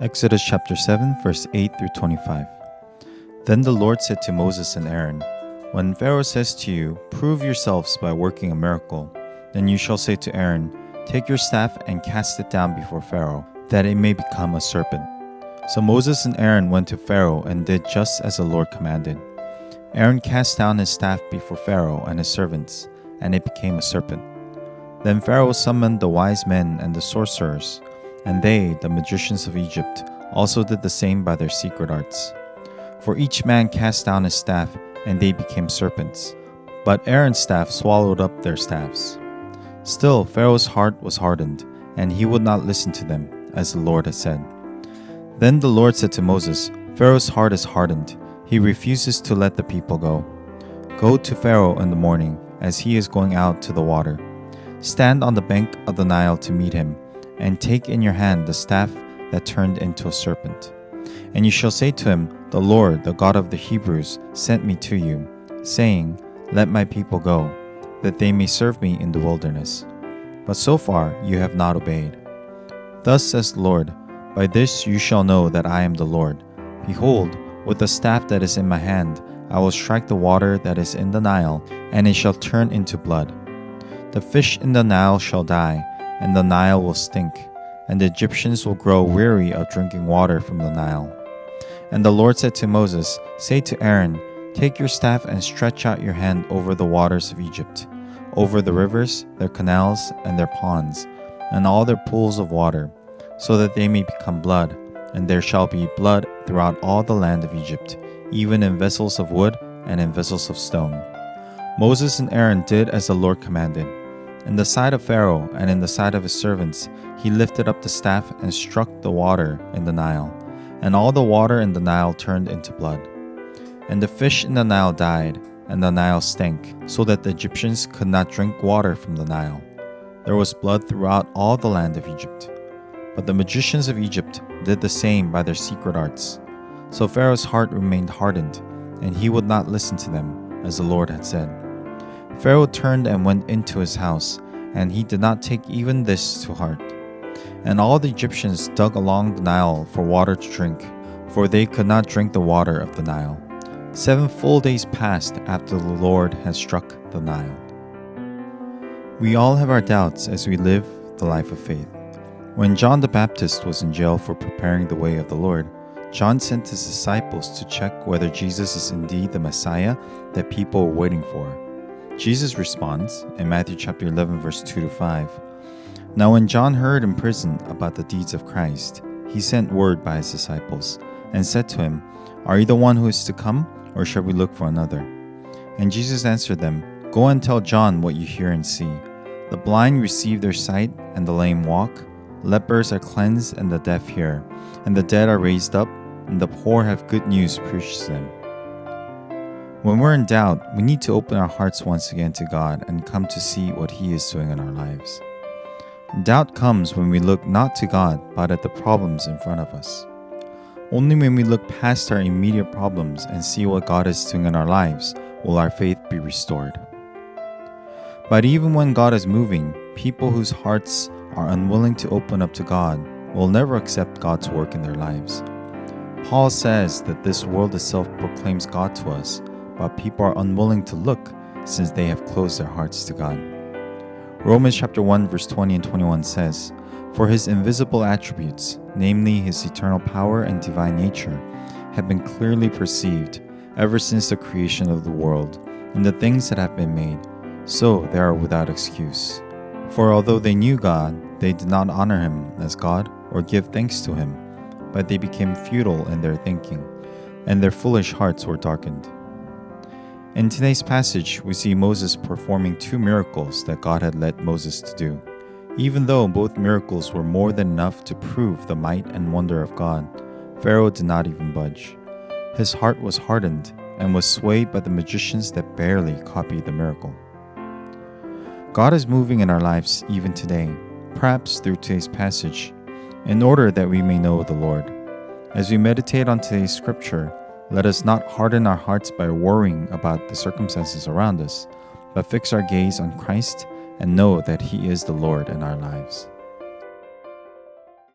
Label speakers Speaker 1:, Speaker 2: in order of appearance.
Speaker 1: Exodus chapter 7, verse 8 through 25. Then the Lord said to Moses and Aaron, "When Pharaoh says to you, 'Prove yourselves by working a miracle,' then you shall say to Aaron, 'Take your staff and cast it down before Pharaoh, that it may become a serpent.'" So Moses and Aaron went to Pharaoh and did just as the Lord commanded. Aaron cast down his staff before Pharaoh and his servants, and it became a serpent. Then Pharaoh summoned the wise men and the sorcerers, and they, the magicians of Egypt, also did the same by their secret arts. For each man cast down his staff, and they became serpents. But Aaron's staff swallowed up their staffs. Still, Pharaoh's heart was hardened, and he would not listen to them, as the Lord had said. Then the Lord said to Moses, "Pharaoh's heart is hardened. He refuses to let the people go. Go to Pharaoh in the morning, as he is going out to the water. Stand on the bank of the Nile to meet him, and take in your hand the staff that turned into a serpent. And you shall say to him, 'The Lord, the God of the Hebrews, sent me to you, saying, Let my people go, that they may serve me in the wilderness. But so far you have not obeyed. Thus says the Lord, By this you shall know that I am the Lord. Behold, with the staff that is in my hand, I will strike the water that is in the Nile, and it shall turn into blood. The fish in the Nile shall die, and the Nile will stink, and the Egyptians will grow weary of drinking water from the Nile.' And the Lord said to Moses, 'Say to Aaron, Take your staff and stretch out your hand over the waters of Egypt, over the rivers, their canals, and their ponds, and all their pools of water, so that they may become blood, and there shall be blood throughout all the land of Egypt, even in vessels of wood and in vessels of stone.' Moses and Aaron did as the Lord commanded. In the sight of Pharaoh and in the sight of his servants, he lifted up the staff and struck the water in the Nile, and all the water in the Nile turned into blood. And the fish in the Nile died, and the Nile stank, so that the Egyptians could not drink water from the Nile. There was blood throughout all the land of Egypt. But the magicians of Egypt did the same by their secret arts. So Pharaoh's heart remained hardened, and he would not listen to them, as the Lord had said. Pharaoh turned and went into his house, and he did not take even this to heart. And all the Egyptians dug along the Nile for water to drink, for they could not drink the water of the Nile. 7 full days passed after the Lord had struck the Nile. We all have our doubts as we live the life of faith. When John the Baptist was in jail for preparing the way of the Lord, John sent his disciples to check whether Jesus is indeed the Messiah that people were waiting for. Jesus responds in Matthew chapter 11, verse 2 to 5. Now when John heard in prison about the deeds of Christ, he sent word by his disciples and said to him, "Are you the one who is to come, or shall we look for another?" And Jesus answered them, "Go and tell John what you hear and see. The blind receive their sight, and the lame walk. Lepers are cleansed, and the deaf hear. And the dead are raised up, and the poor have good news preached to them." When we're in doubt, we need to open our hearts once again to God and come to see what He is doing in our lives. Doubt comes when we look not to God, but at the problems in front of us. Only when we look past our immediate problems and see what God is doing in our lives will our faith be restored. But even when God is moving, people whose hearts are unwilling to open up to God will never accept God's work in their lives. Paul says that this world itself proclaims God to us, but people are unwilling to look since they have closed their hearts to God. Romans chapter 1 verse 20 and 21 says, "For His invisible attributes, namely His eternal power and divine nature, have been clearly perceived ever since the creation of the world, in the things that have been made, so they are without excuse. For although they knew God, they did not honor Him as God or give thanks to Him, but they became futile in their thinking, and their foolish hearts were darkened." In today's passage, we see Moses performing 2 miracles that God had led Moses to do. Even though both miracles were more than enough to prove the might and wonder of God, Pharaoh did not even budge. His heart was hardened and was swayed by the magicians that barely copied the miracle. God is moving in our lives even today, perhaps through today's passage, in order that we may know the Lord. As we meditate on today's scripture, let us not harden our hearts by worrying about the circumstances around us, but fix our gaze on Christ and know that He is the Lord in our lives.